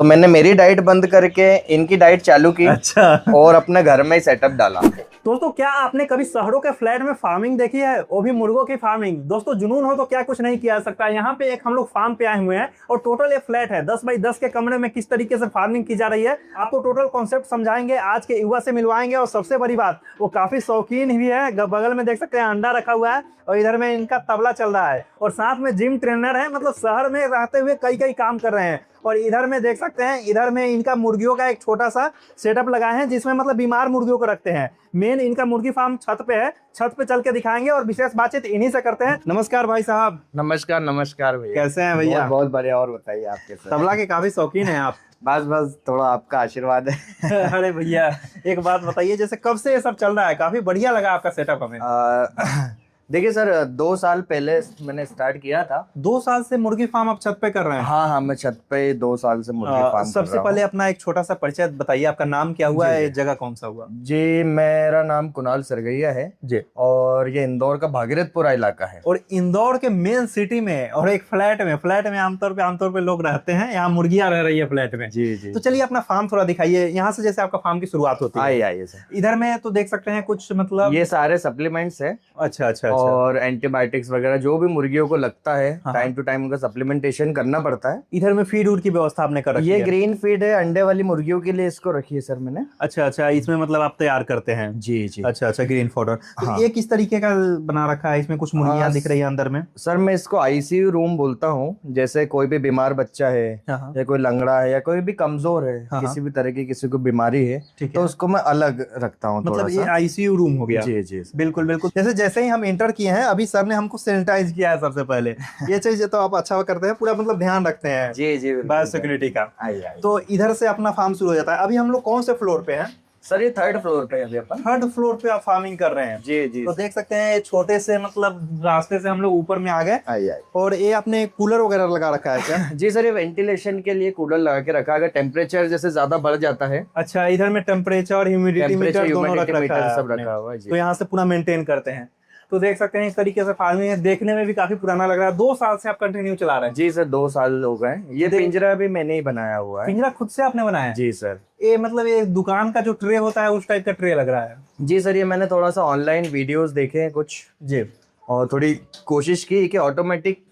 तो मैंने मेरी डाइट बंद करके इनकी डाइट चालू की। अच्छा। और अपने घर में ही सेटअप डाला। दोस्तों क्या आपने कभी शहरों के फ्लैट में फार्मिंग देखी है, वो भी मुर्गों की फार्मिंग। दोस्तों जुनून हो तो क्या कुछ नहीं किया जा सकता। यहाँ पे एक हम लोग फार्म पे आए हुए हैं और टोटल ये फ्लैट है 10 बाई 10 के कमरे में किस तरीके से फार्मिंग की जा रही है आपको टोटल कॉन्सेप्ट समझाएंगे, आज के युवा से मिलवाएंगे। और सबसे बड़ी बात वो काफी शौकीन भी है। बगल में देख सकते हैं अंडा रखा हुआ है और इधर में इनका तबला चल रहा है और साथ में जिम ट्रेनर है। मतलब शहर में रहते हुए कई काम कर रहे हैं। और इधर में देख सकते हैं, इधर में इनका मुर्गियों का एक छोटा सा सेटअप लगाए हैं जिसमें मतलब बीमार मुर्गियों को रखते हैं। मेन इनका मुर्गी फार्म छत पे है, छत पे चल के दिखाएंगे और विशेष बातचीत इन्हीं से करते हैं। नमस्कार भाई साहब। नमस्कार नमस्कार भैया। कैसे हैं भैया? बहुत बढ़िया। और बताइए आप कैसे? तबला के काफी शौकीन हैं आप। बस बस थोड़ा आपका आशीर्वाद है। अरे भैया एक बात बताइए, जैसे कब से ये सब चल रहा है? काफी बढ़िया लगा आपका सेटअप हमें। देखिए सर, 2 साल पहले मैंने स्टार्ट किया था। 2 साल से मुर्गी फार्म आप छत पे कर रहे हैं? हाँ हाँ, मैं छत पे 2 साल से मुर्गी फार्म कर सबसे रहा पहले हूँ। अपना एक छोटा सा परिचय बताइए, आपका नाम क्या हुआ है, जगह कौन सा हुआ? जी, मेरा नाम कुणाल सरगैया है जी। और ये इंदौर का भागीरथपुरा इलाका है। और इंदौर के मेन सिटी में और एक फ्लैट में आमतौर पे लोग रहते हैं, यहाँ मुर्गियां रह रही है फ्लैट में। जी जी। तो चलिए अपना फार्म थोड़ा दिखाइए, यहाँ से जैसे आपका फार्म की शुरुआत होती है। आइए सर। इधर में तो देख सकते हैं कुछ मतलब ये सारे सप्लीमेंट्स है। अच्छा। और एंटीबायोटिक्स वगैरह जो भी मुर्गियों को लगता है हाँ। टाइम टू टाइम उनका सप्लीमेंटेशन करना पड़ता है। इधर में फीड की व्यवस्था आपने कर रखी है? ये ग्रीन फीड है, अंडे वाली मुर्गियों के लिए इसको रखी है सर मैंने। अच्छा, इसमें मतलब आप तैयार करते हैं? जी जी। अच्छा, ग्रीन फॉडर। तो हाँ। ये किस तरीके का बना रखा है? इसमें कुछ मुर्गियां दिख रही है अंदर में। सर मैं इसको आईसीयू रूम बोलता हूँ। जैसे कोई भी बीमार बच्चा है या कोई लंगड़ा है या कोई भी कमजोर है, किसी भी तरह की किसी को बीमारी है, तो उसको मैं अलग रखता हूँ। मतलब ये आईसीयू रूम हो गया? जी जी बिल्कुल। जैसे ही हम एंटर किए हैं, अभी सर ने हमको सैनिटाइज किया है सबसे पहले। ये चीज तो आप अच्छा करते हैं, पूरा मतलब ध्यान रखते हैं जी बायो सिक्योरिटी का। तो इधर से अपना फार्म शुरू हो जाता है। अभी हम लोग कौन से फ्लोर पे हैं? सर ये 3rd फ्लोर पे है अभी अपन। 3rd फ्लोर पे आप फार्मिंग कर रहे हैं? जी। तो देख सकते हैं छोटे से मतलब रास्ते से हम लोग ऊपर में आ गए। और ये आपने कूलर वगैरह लगा रखा है क्या? जी सर, ये वेंटिलेशन के लिए कूलर लगा के रखा है। अगर टेम्परेचर जैसे ज्यादा बढ़ जाता है। अच्छा, इधर में टेम्परेचर और ह्यूमिडिटी मीटर दोनों रख रखा है, सब रखा हुआ है। तो यहाँ से पूरा मेंटेन करते हैं। तो देख सकते हैं इस तरीके से फार्मिंग है, देखने में भी काफी पुराना लग रहा है। 2 साल से आप कंटिन्यू चला रहे हैं? जी सर, 2 साल हो गए। ये पिंजरा भी मैंने ही बनाया हुआ है। पिंजरा खुद से आपने बनाया है? जी सर। ये मतलब ये दुकान का जो ट्रे होता है उस टाइप का ट्रे लग रहा है? जी सर, ये मैंने थोड़ा सा ऑनलाइन वीडियोस देखे हैं कुछ जी, और थोड़ी कोशिश की कि ऑटोमेटिक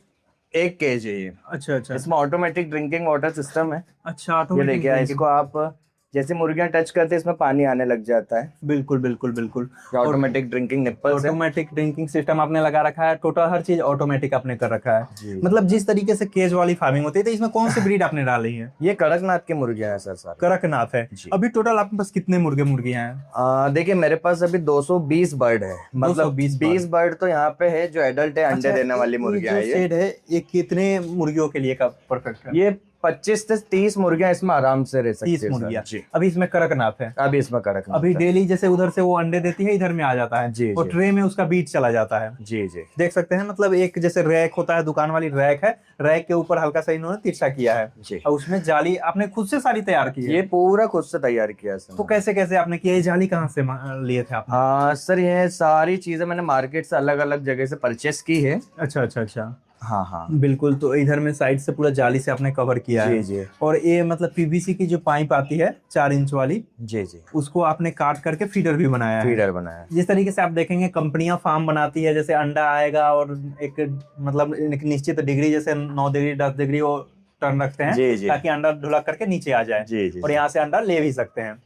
1 केज है ये। अच्छा। इसमें ऑटोमेटिक ड्रिंकिंग वाटर सिस्टम है। अच्छा, ये देखिए, इसको आप जैसे मुर्गियां टच करते हैं इसमें पानी आने लग जाता है। बिल्कुल। ऑटोमेटिक ड्रिंकिंग निप्पल्स है। ऑटोमेटिक ड्रिंकिंग सिस्टम आपने लगा रखा है। टोटल हर चीज ऑटोमेटिक आपने कर रखा है। मतलब जिस तरीके से केज वाली फार्मिंग होती है। तो इसमें कौन सी ब्रीड आपने डाली है? ये कड़कनाथ की मुर्गियां हैं सर। कड़कनाथ है। अभी टोटल आपके पास कितने मुर्गियां हैं? देखिए मेरे पास अभी 220 बर्ड है। मतलब 20 बर्ड तो यहाँ पे है जो एडल्ट है, अंडे देने वाली मुर्गियां है। ये कितने मुर्गियों के लिए का परफेक्ट है? ये 25 से 30 मुर्गियां इसमें आराम से रह सकती है। 30 मुर्गियां। अभी इसमें कड़कनाथ है? अभी इसमें कड़कनाथ। अभी डेली जैसे उधर से वो अंडे देती है, इधर में आ जाता है। जी। और ट्रे में उसका बीज चला जाता है। जी। देख सकते हैं, मतलब एक जैसे रैक होता है, दुकान वाली रैक है, रैक के ऊपर हल्का सा इन्होंने तिरछा किया है और उसमें जाली आपने खुद से सारी तैयार की है? ये पूरा खुद से तैयार किया है। तो कैसे आपने किया? ये जाली कहाँ से लिए थे आपने? सर ये सारी चीजें मैंने मार्केट से अलग अलग जगह से परचेस की है। अच्छा। हाँ बिल्कुल। तो इधर में साइड से पूरा जाली से आपने कवर किया है। जी। और ये मतलब पीवीसी की जो पाइप आती है 4 इंच वाली, जी, उसको आपने काट करके फीडर भी बनाया है। जिस तरीके से आप देखेंगे कंपनियां फार्म बनाती है, जैसे अंडा आएगा और एक मतलब एक निश्चित डिग्री, जैसे 9 डिग्री 10 डिग्री वो टर्न रखते हैं ताकि अंडा ढुलक करके नीचे आ जाए। और यहाँ से अंडा ले भी सकते हैं।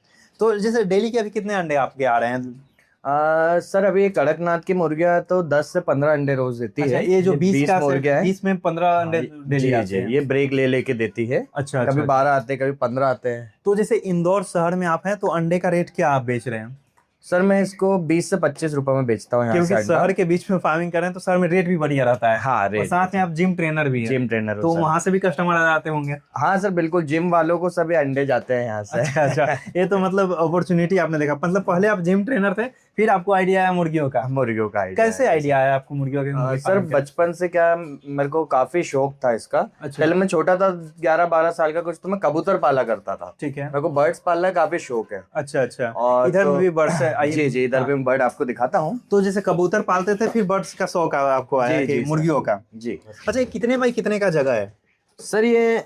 तो जैसे डेली के अभी कितने अंडे आपके आ रहे हैं? सर अभी कड़कनाथ की मुर्गियां तो 10 से 15 अंडे रोज देती है। ये जो 20 का मुर्गियां है, 20 में 15 अंडे डेली आते हैं। ये ब्रेक लेके देती है। अच्छा। कभी 12 आते हैं, कभी 15 आते हैं। तो जैसे इंदौर शहर में आप हैं, तो अंडे का रेट क्या आप बेच रहे हैं? सर मैं इसको 20 से 25 रुपए में बेचता हूँ। क्योंकि शहर के बीच में फार्मिंग करें तो शहर में रेट भी बढ़िया रहता है। हाँ, और साथ में आप जिम ट्रेनर भी हैं। जिम ट्रेनर तो वहाँ से भी कस्टमर आ जाते होंगे? हाँ सर बिल्कुल, जिम वालों को सभी अंडे जाते हैं यहाँ से। अच्छा। ये तो मतलब अपॉर्चुनिटी आपने देखा। मतलब पहले आप जिम ट्रेनर थे, फिर आपको आइडिया आया मुर्गियों का आइडिया। कैसे आइडिया आया आपको मुर्गियों का? सर बचपन से क्या मेरे को काफी शौक था इसका। पहले मैं छोटा था 11-12 साल का कुछ, तो मैं कबूतर पाला करता था। ठीक है। मेरे को बर्ड्स पालना काफी शौक है। अच्छा। और इधर भी बर्ड्स है? जी, इधर भी बर्ड आपको दिखाता हूँ। तो जैसे कबूतर पालते थे, फिर बर्ड्स का शौक आपको आया कि मुर्गियों का? जी। अच्छा, कितने बाई कितने का जगह है? सर ये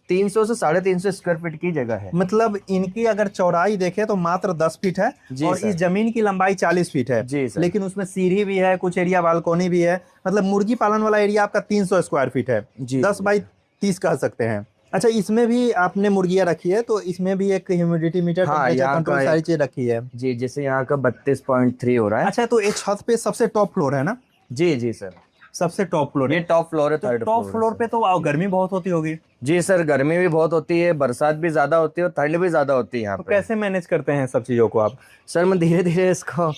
300 से 350 स्क्वायर फीट की जगह है। मतलब इनकी अगर चौड़ाई देखें तो मात्र 10 फीट है और इस जमीन की लंबाई 40 फीट है जी सर। लेकिन उसमें सीढ़ी भी है, कुछ एरिया बालकोनी भी है। मतलब मुर्गी पालन वाला एरिया आपका 300 स्क्वायर फीट है, 10 बाई 30 कह सकते हैं। अच्छा, इसमें भी आपने मुर्गियां रखी है तो इसमें भी एक ह्यूमिडिटी मीटर, टेम्परेचर कंट्रोल सारी चीज रखी है जी। जैसे यहाँ का 32.3 हो रहा है। अच्छा, तो ये छत पे सबसे टॉप फ्लोर है ना? जी जी सर, सबसे टॉप फ्लोर ये टॉप फ्लोर है। तो थर्ड टॉप फ्लोर पे तो गर्मी बहुत होती होगी। जी सर, गर्मी भी बहुत होती है, बरसात भी ज्यादा होती है और ठंड भी ज्यादा होती है यहाँ तो पे। कैसे मैनेज करते हैं सब चीजों को आप? सर मैं धीरे धीरे इसको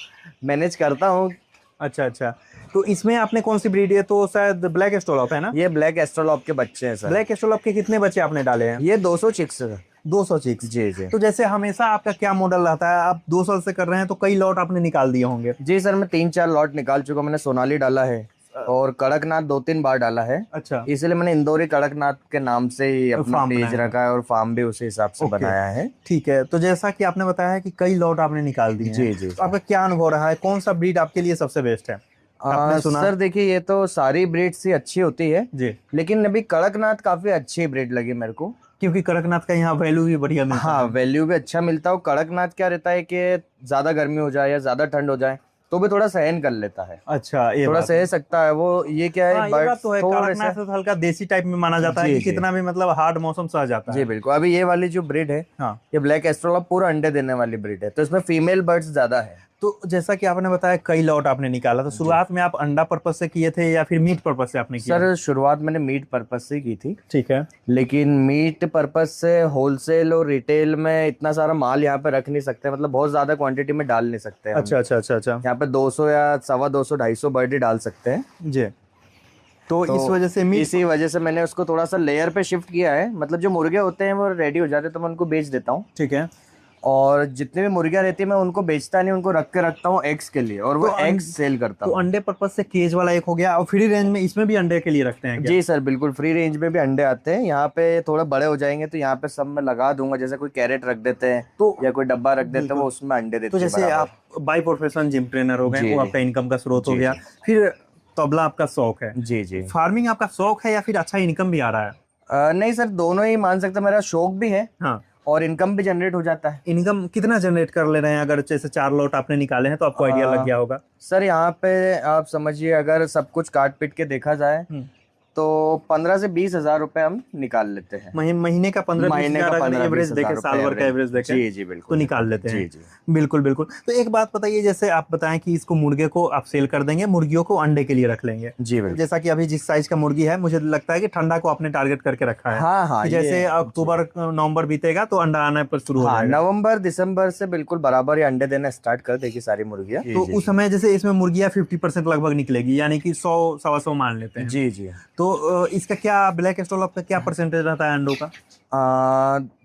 मैनेज करता हूँ। अच्छा अच्छा, तो इसमें आपने कौन सी ब्रीड है? तो शायद ब्लैक एस्ट्रोलॉप है ना? ये ब्लैक एस्ट्रोलॉप के बच्चे हैं सर। ब्लैक एस्ट्रोलॉप के कितने बच्चे आपने डाले हैं? ये 200 चिक्स है। 200 चिक्स। जी जी। तो जैसे हमेशा आपका क्या मॉडल रहता है? आप 200 से कर रहे हैं तो कई लॉट आपने निकाल दिए होंगे। जी सर, मैं 3-4 लॉट निकाल चुका। मैंने सोनाली डाला है और कड़कनाथ 2-3 बार डाला है। अच्छा, इसलिए मैंने इंदौरी कड़कनाथ के नाम से ही अपना पेज रखा है और फार्म भी उसी हिसाब से बनाया है। ठीक है। तो जैसा कि आपने बताया है कि कई लॉट आपने निकाल दिए हैं। जी जी। तो आपका क्या अनुभव रहा है? कौन सा ब्रीड आपके लिए सबसे बेस्ट है? सर देखिए, ये तो सारी ब्रीड्स ही अच्छी होती है जी, लेकिन अभी कड़कनाथ काफी अच्छी ब्रीड लगी मेरे को, क्योंकि कड़कनाथ का यहाँ वैल्यू भी बढ़िया मिलता है। हाँ, वैल्यू भी अच्छा मिलता है। कड़कनाथ क्या रहता है कि ज्यादा गर्मी हो जाए या ज्यादा ठंड हो जाए तो भी थोड़ा सहन कर लेता है। अच्छा, ये थोड़ा सह सकता है वो। ये क्या है, ये बात तो है, कड़कनाथ तो हल्का देसी टाइप में माना जाता है कि कितना भी मतलब हार्ड मौसम सह जाता है। जी बिल्कुल। अभी ये वाली जो ब्रीड है, हाँ, ये ब्लैक एस्ट्रोलॉप पूरा अंडे देने वाली ब्रीड है, तो इसमें फीमेल बर्ड्स ज्यादा है। तो जैसा कि आपने बताया कई लॉट आपने निकाला, तो शुरुआत में आप अंडा पर्पस से किए थे या फिर मीट पर्पस से आपने किया? सर शुरुआत मैंने मीट पर्पस से की थी। ठीक है, लेकिन मीट पर्पस से होलसेल और रिटेल में इतना सारा माल यहाँ पे रख नहीं सकते, मतलब बहुत ज्यादा क्वांटिटी में डाल नहीं सकते हैं। अच्छा अच्छा अच्छा अच्छा। यहाँ पे 200 या 250 250 बर्ड ही डाल सकते हैं जी। तो इस वजह से इसी वजह से मैंने उसको थोड़ा सा लेयर पे शिफ्ट किया है। मतलब जो मुर्गे होते हैं वो रेडी हो जाते हैं तो मैं उनको बेच देता हूँ। ठीक है। और जितने भी मुर्गियां रहती है मैं उनको बेचता नहीं, उनको रख के रखता हूँ एग्स के लिए, और वो एग्स सेल करता हूँ। तो अंडे पर्पस से केज वाला एक हो गया, और फ्री रेंज में इसमें भी अंडे के लिए रखते हैं क्या? जी सर बिल्कुल, फ्री रेंज में भी अंडे आते हैं। यहाँ पे थोड़ा बड़े हो जाएंगे तो यहाँ पे सब मैं लगा दूंगा, जैसे कोई कैरेट रख देते हैं तो या कोई डब्बा रख देते हैं, वो उसमें अंडे देते हैं। तो जैसे आप बाय प्रोफेशन जिम ट्रेनर हो गए, वो आपका इनकम का स्रोत हो गया। फिर तबला आपका शौक है। जी जी। फार्मिंग आपका शौक है या फिर अच्छा इनकम भी आ रहा है? नहीं सर, दोनों ही मान सकते। मेरा शौक भी है हाँ, और इनकम भी जनरेट हो जाता है। इनकम कितना जनरेट कर ले रहे हैं? अगर जैसे 4 लॉट आपने निकाले हैं तो आपको आइडिया लग गया होगा। सर यहाँ पे आप समझिए, अगर सब कुछ काट पीट के देखा जाए तो 15 से 20 हजार रुपए हम निकाल लेते हैं। महीने का 15 एवरेज देखे, साल भर का एवरेज देखे, जी जी बिल्कुल, तो निकाल लेते हैं। जी जी बिल्कुल बिल्कुल। तो एक बात बताइए, जैसे आप बताएं कि इसको मुर्गे को आप सेल कर देंगे, मुर्गियों को अंडे के लिए रख लेंगे। जी बिल्कुल। जैसा कि अभी जिस साइज का मुर्गी है, मुझे लगता है कि ठंडा को आपने टारगेट करके रखा है। हाँ हाँ, जैसे अक्टूबर नवंबर बीतेगा तो अंडा आना पर शुरू हो जाएगा। नवंबर दिसंबर से बिल्कुल बराबर ये अंडे देना स्टार्ट कर देगी सारी मुर्गियां। तो उस समय जैसे इसमें मुर्गियां 50% लगभग निकलेगी, यानी कि 100-125 मान लेते हैं। जी जी। तो इसका क्या, ब्लैक एस्ट्रोलॉप का क्या परसेंटेज रहता है अंडों का?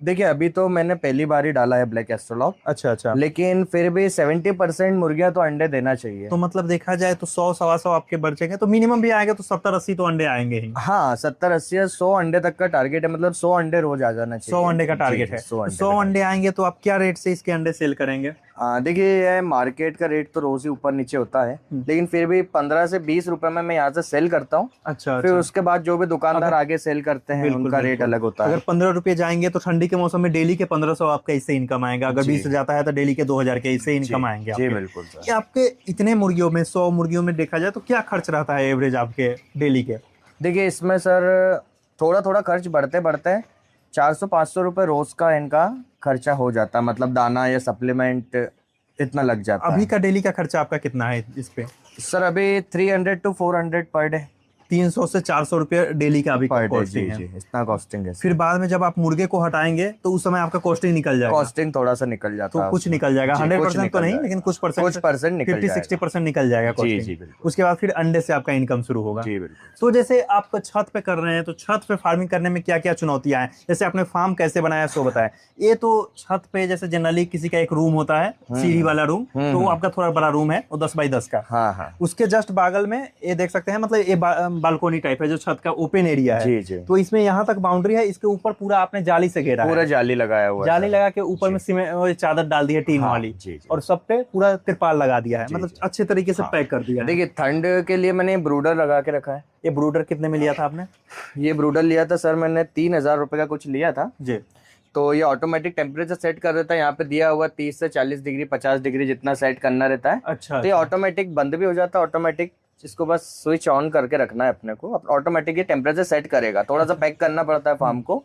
देखिए अभी तो मैंने पहली बार ही डाला है ब्लैक एस्ट्रोलॉप। अच्छा अच्छा। लेकिन फिर भी 70% मुर्गियां तो अंडे देना चाहिए। तो मतलब देखा जाए तो 100-125 आपके बचेंगे तो मिनिमम भी आएगा तो 70-80 तो अंडे आएंगे ही। हाँ, 70-80 या 100 अंडे तक का टारगेट है, मतलब 100 अंडे रोज आ जाना चाहिए। 100 अंडे का टारगेट है। 100 अंडे आएंगे तो आप क्या रेट से इसके अंडे सेल करेंगे? देखिए मार्केट का रेट तो रोज ही ऊपर नीचे होता है, लेकिन फिर भी 15 से 20 रुपए में मैं यहाँ से सेल करता हूँ। अच्छा। फिर उसके बाद जो भी दुकानदार आगे सेल करते हैं उनका रेट अलग होता है। अगर 15 रुपए जाएंगे तो ठंडी के मौसम में डेली के 1500 आपका इससे इनकम आएगा। अगर 20 जाता है तो डेली के 2000 के इससे इनकम आएंगे। जी बिल्कुल सर। आपके इतने मुर्गियों में, 100 मुर्गियों में देखा जाए तो क्या खर्च रहता है एवरेज आपके डेली के? देखिए इसमें सर थोड़ा थोड़ा खर्च बढ़ते बढ़ते 400-500 रुपए रोज का इनका खर्चा हो जाता है, मतलब दाना या सप्लीमेंट इतना लग जाता है। अभी का डेली का खर्चा आपका कितना है इस पे? सर अभी 300 to 400 पर डे। 300 से 400 रुपये डेली का अभी कॉस्टिंग है। इतना कॉस्टिंग है। फिर बाद में जब आप मुर्गे को हटाएंगे तो उस समय आपका कॉस्टिंग निकल जाएगा। कॉस्टिंग थोड़ा सा निकल जाता है, तो कुछ निकल जाएगा, 100% तो नहीं, लेकिन कुछ परसेंट 50-60% निकल जाएगा कॉस्टिंग। उसके बाद फिर अंडे से आपका इनकम शुरू होगा। तो जैसे आप छत पे कर रहे हैं तो छत पे फार्मिंग करने में क्या क्या चुनौतियां हैं? जैसे आपने फार्म कैसे बनाया सो बताएं। ये तो छत पे जैसे जनरली किसी का एक रूम होता है, सीढ़ी वाला रूम, तो वो आपका थोड़ा बड़ा रूम है, वो 10 बाई 10 का। हाँ हाँ। उसके जस्ट बगल में ये देख सकते हैं, मतलब ये बालकोनी टाइप है जो छत का ओपन एरिया है। जी जी। तो इसमें यहाँ तक बाउंड्री है, इसके ऊपर पूरा आपने जाली से घेरा पूरा है, जाली लगाया हुआ है, जाली लगा के ऊपर में सीमेंट चादर डाल दी है टीन वाली, और सब पे पूरा तिरपाल लगा दिया है, मतलब अच्छे तरीके से पैक कर दिया है। देखिए ठंड के लिए मैंने ब्रूडर लगा के रखा है। ये ब्रूडर कितने में लिया था आपने? ये ब्रूडर लिया था सर मैंने 3000 रुपए का कुछ लिया था जी। तो ये ऑटोमेटिक टेम्परेचर सेट कर देता है, यहाँ पे दिया हुआ 30 से 40 डिग्री 50 डिग्री जितना सेट करना रहता है। अच्छा। तो ये ऑटोमेटिक बंद भी हो जाता है, ऑटोमेटिक इसको बस स्विच ऑन करके रखना है अपने को, ऑटोमेटिक ये टेम्परेचर सेट करेगा। थोड़ा सा पैक करना पड़ता है फार्म को,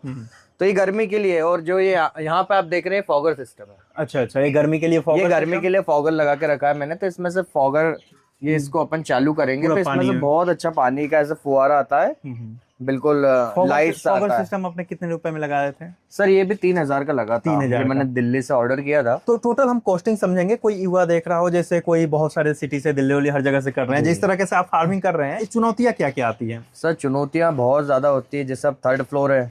तो ये गर्मी के लिए। और जो ये यहाँ पे आप देख रहे हैं फॉगर सिस्टम है। अच्छा अच्छा, ये गर्मी के लिए फॉगर, ये गर्मी के लिए फॉगर लगा के रखा है मैंने। तो इसमें से फॉगर ये इसको अपन चालू करेंगे तो इसमें से बहुत अच्छा पानी का ऐसा फुहारा आता है, बिल्कुल लाइट सा आता है। सिस्टम आपने कितने रुपए में लगाए थे? सर ये भी 3000 का लगा था, 3000 मैंने दिल्ली से ऑर्डर किया था। तो टोटल हम कॉस्टिंग समझेंगे, कोई युवा देख रहा हो, जैसे कोई बहुत सारे सिटी से दिल्ली वाली हर जगह से कर रहे हैं, जिस तरह से आप फार्मिंग कर रहे हैं, चुनौतियां क्या क्या आती है? सर चुनौतियां बहुत ज्यादा होती है, जैसे अब 3rd फ्लोर है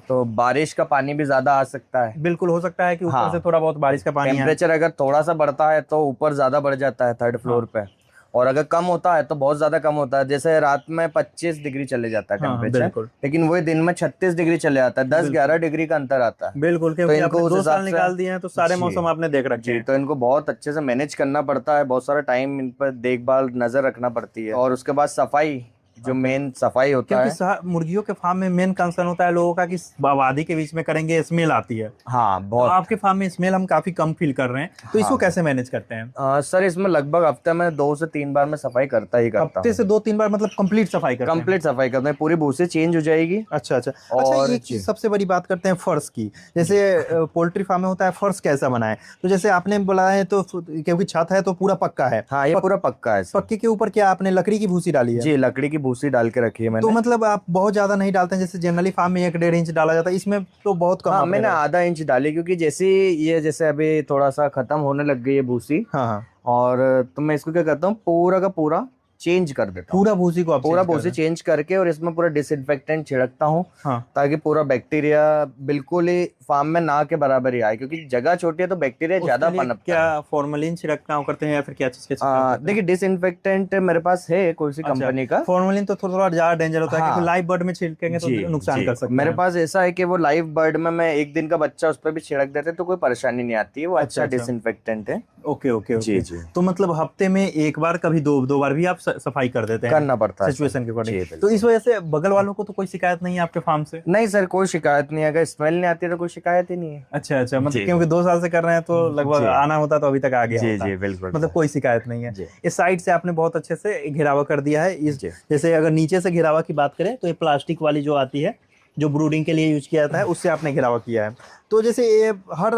तो बारिश का पानी भी ज्यादा आ सकता है। बिल्कुल हो सकता है कि ऊपर से थोड़ा बहुत बारिश का पानी, टेम्परेचर अगर थोड़ा सा बढ़ता है तो ऊपर ज्यादा बढ़ जाता है 3rd फ्लोर पे, और अगर कम होता है तो बहुत ज्यादा कम होता है। जैसे रात में 25 डिग्री चले जाता है टेम्परेचर, लेकिन वही दिन में 36 डिग्री चले जाता है, 10-11 डिग्री का अंतर आता है। बिल्कुल, क्योंकि आपने 2 साल निकाल दिए हैं तो सारे मौसम आपने देख रखे हैं। तो इनको बहुत अच्छे से मैनेज करना पड़ता है, बहुत सारा टाइम इन पर देखभाल नजर रखना पड़ती है। और उसके बाद सफाई, जो मेन सफाई होता है, क्योंकि मुर्गियों के फार्म में मेन कंसर्न होता है लोगों का कि आबादी के बीच में करेंगे स्मेल आती है। हाँ बहुत। तो आपके फार्म में स्मेल हम काफी कम फील कर रहे हैं, तो इसको कैसे मैनेज करते हैं? सर इसमें लगभग हफ्ते में 2 से 3 बार मैं सफाई करता ही करता हूँ। हफ्ते से 2-3 बार मतलब कंप्लीट सफाई करते हैं? कंप्लीट सफाई करते हैं, पूरी भूसी चेंज हो जाएगी। अच्छा अच्छा। और एक चीज सबसे बड़ी बात करते हैं फर्श की, जैसे पोल्ट्री फार्म में होता है फर्श कैसा बनाए, तो जैसे आपने बोला है तो क्योंकि छत है तो पूरा पक्का है। हाँ ये पूरा पक्का है। पक्के के ऊपर क्या आपने लकड़ी की भूसी डाली है? जी लकड़ी की भूसी डाल के रखी है मैंने। तो मतलब आप बहुत ज्यादा नहीं डालते हैं, जैसे जनरली फार्म में 1-1.5 इंच डाला जाता है, इसमें तो बहुत कम। हाँ मैंने आधा इंच डाली, क्योंकि जैसे अभी थोड़ा सा खत्म होने लग गई है भूसी। हाँ। और तो मैं इसको क्या करता हूँ, पूरा का पूरा चेंज कर देता हूँ, पूरा भूसी को पूरा भूसी चेंज करके, और इसमें पूरा डिसइंफेक्टेंट छिड़कता हूँ। हाँ। ताकि पूरा बैक्टीरिया बिल्कुल ही फार्म में ना के बराबर ही आए, क्योंकि जगह छोटी है तो बैक्टीरिया ज्यादा पनपता है। क्या फॉर्मलिन छिड़कना करते हैं या फिर क्या चीज के? देखिए डिसइंफेक्टेंट मेरे पास है कोई सी कंपनी का। फॉर्मलिन तो थोड़ा ज्यादा डेंजर होता है, क्योंकि लाइव बर्ड में छिड़केंगे तो नुकसान कर सकते हैं। मेरे पास ऐसा है कि वो लाइव बर्ड में मैं 1 दिन का बच्चा उस पर भी छिड़क देते तो कोई परेशानी नहीं आती है, वो अच्छा डिसइंफेक्टेंट है। ओके ओके जी जी। तो मतलब हफ्ते में 1 बार कभी 2 बार भी आप सफाई कर देते हैं? करना पड़ता है सिचुएशन के अकॉर्डिंग। तो इस वजह से बगल वालों को तो कोई शिकायत नहीं है आपके फार्म से? नहीं सर कोई शिकायत नहीं है, अगर स्मेल नहीं आती तो कोई शिकायत ही नहीं है। अच्छा अच्छा, मतलब क्योंकि 2 साल से कर रहे हैं तो लगभग आना होता तो अभी तक आ गया होता। जी बिल्कुल, मतलब कोई शिकायत नहीं है। इस साइड से आपने बहुत अच्छे से घेरावा कर दिया है। इस जैसे अगर नीचे से घेरावा की बात करें तो ये प्लास्टिक वाली जो आती है जो ब्रूडिंग के लिए यूज किया जाता है उससे आपने घेरावा किया है। तो जैसे ये हर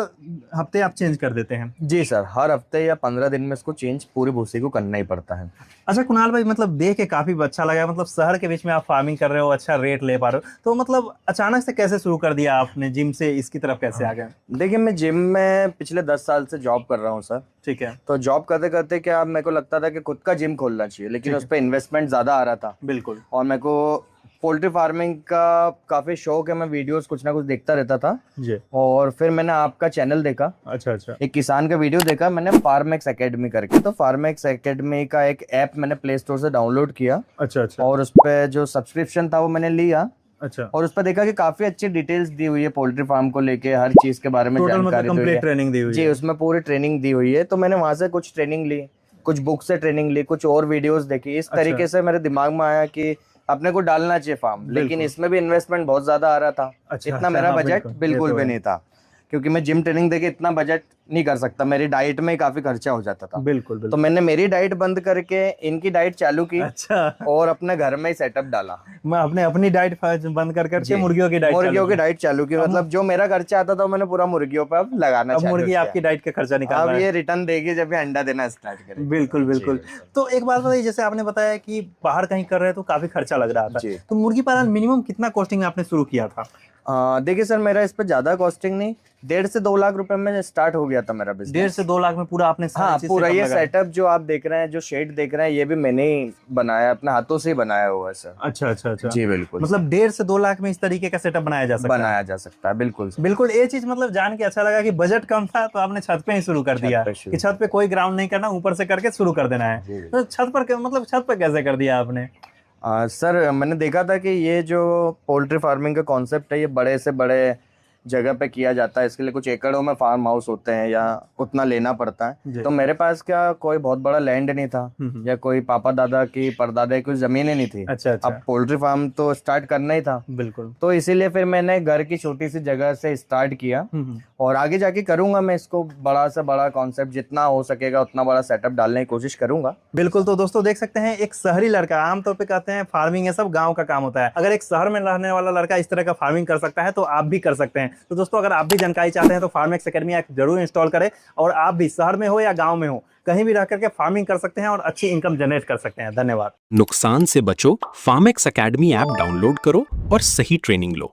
हफ्ते आप चेंज कर देते हैं? जी सर, हर हफ्ते या 15 दिन में इसको चेंज पूरी भूसी को करना ही पड़ता है। अच्छा कुणाल भाई, मतलब देख के काफी अच्छा लगा, मतलब शहर के बीच में आप फार्मिंग कर रहे हो, अच्छा रेट ले पा रहे हो, तो मतलब अचानक से कैसे शुरू कर दिया आपने, जिम से इसकी तरफ कैसे आ गए? देखिए मैं जिम में पिछले 10 साल से जॉब कर रहा हूँ सर। ठीक है। तो जॉब करते करते क्या मेरे को लगता था कि खुद का जिम खोलना चाहिए, लेकिन उस पर इन्वेस्टमेंट ज्यादा आ रहा था। बिल्कुल। और मेरे को पोल्ट्री फार्मिंग का काफी शौक है, मैं वीडियोस कुछ ना कुछ देखता रहता था जी। और फिर मैंने आपका चैनल देखा। अच्छा अच्छा। एक किसान का वीडियो देखा मैंने फार्मेक्स एकेडमी करके, तो फार्मेक्स एकेडमी का एक ऐप मैंने प्ले स्टोर से डाउनलोड किया। अच्छा अच्छा। और उस पर जो सब्सक्रिप्शन था वो मैंने लिया। अच्छा। और उस पर देखा कि काफी अच्छी डिटेल्स दी हुई है पोल्ट्री फार्म को लेके, हर चीज के बारे में जानकारी दी हुई है। ट्रेनिंग दी हुई है जी, उसमें पूरी ट्रेनिंग दी हुई है। तो मैंने वहां से कुछ ट्रेनिंग ली, कुछ बुक से ट्रेनिंग ली, कुछ और वीडियोस देखी। इस तरीके से मेरे दिमाग में आया कि अपने को डालना चाहिए फार्म, लेकिन इसमें भी इन्वेस्टमेंट बहुत ज्यादा आ रहा था। इतना मेरा बजट बिल्कुल भी नहीं था, क्योंकि मैं जिम ट्रेनिंग देके इतना बजट नहीं कर सकता, मेरी डाइट में काफी खर्चा हो जाता था। बिल्कुल बिल्कुल। तो मैंने मेरी डाइट बंद करके इनकी डाइट चालू की। अच्छा। और अपने घर में ही सेटअप डाला। मैं अपनी डाइट बंद करके मुर्गियों की डाइट चालू की। मतलब जो मेरा खर्चा आता था मैंने पूरा मुर्गियों पे अब लगाना चालू किया। मुर्गी आपकी डाइट का खर्चा निकाल अब ये रिटर्न देगी जब ये अंडा देना स्टार्ट करेगी। बिल्कुल बिल्कुल। तो एक बात बताइए, जैसे आपने बताया कि बाहर कहीं कर रहे हैं तो काफी खर्चा लग रहा था, तो मुर्गी पालन मिनिमम कितना कॉस्टिंग आपने शुरू किया था? देखिए सर, मेरा इस पर ज्यादा कॉस्टिंग नहीं, 1.5 से 2 लाख रुपए में स्टार्ट हो गया था मेरा बिजनेस। 1.5 से 2 लाख में पूरा आपने? हाँ, पूरा ये सेटअप जो आप देख रहे हैं, जो शेड देख रहे हैं, ये भी मैंने ही बनाया, अपने हाथों से ही बनाया हुआ है सर। अच्छा अच्छा अच्छा। जी बिल्कुल। मतलब 1.5 से 2 लाख में इस तरीके का सेटअप बनाया जा सकता है। बिल्कुल बिल्कुल। ये चीज मतलब जान के अच्छा लगा कि बजट कम था तो आपने छत पे ही शुरू कर दिया कि छत पे कोई ग्राउंड नहीं करना, ऊपर से करके शुरू कर देना है। तो छत पर मतलब छत पर कैसे कर दिया आपने? सर मैंने देखा था कि ये जो पोल्ट्री फार्मिंग का कॉन्सेप्ट है ये बड़े से बड़े जगह पे किया जाता है, इसके लिए कुछ एकड़ों में फार्म हाउस होते हैं या उतना लेना पड़ता जी। है। तो मेरे पास क्या कोई बहुत बड़ा लैंड नहीं था या कोई पापा दादा की परदादा की कुछ जमीनें नहीं थी। अच्छा अच्छा। अब पोल्ट्री फार्म तो स्टार्ट करना ही था, बिल्कुल। तो इसीलिए फिर मैंने घर की छोटी सी जगह से स्टार्ट किया और आगे जाके करूंगा मैं इसको बड़ा से बड़ा कॉन्सेप्ट, जितना हो सकेगा उतना बड़ा सेटअप डालने की कोशिश करूंगा। बिल्कुल। तो दोस्तों देख सकते हैं, एक शहरी लड़का, आमतौर पे कहते हैं फार्मिंग ये सब गांव का काम होता है, अगर एक शहर में रहने वाला लड़का इस तरह का फार्मिंग कर सकता है तो आप भी कर सकते हैं। तो दोस्तों अगर आप भी जानकारी चाहते हैं तो फार्मेक्स एकेडमी ऐप जरूर इंस्टॉल करें और आप भी शहर में हो या गाँव में हो, कहीं भी रह करके फार्मिंग कर सकते हैं और अच्छी इनकम जनरेट कर सकते हैं। धन्यवाद। नुकसान से बचो, फार्मेक्स एकेडमी ऐप डाउनलोड करो और सही ट्रेनिंग लो।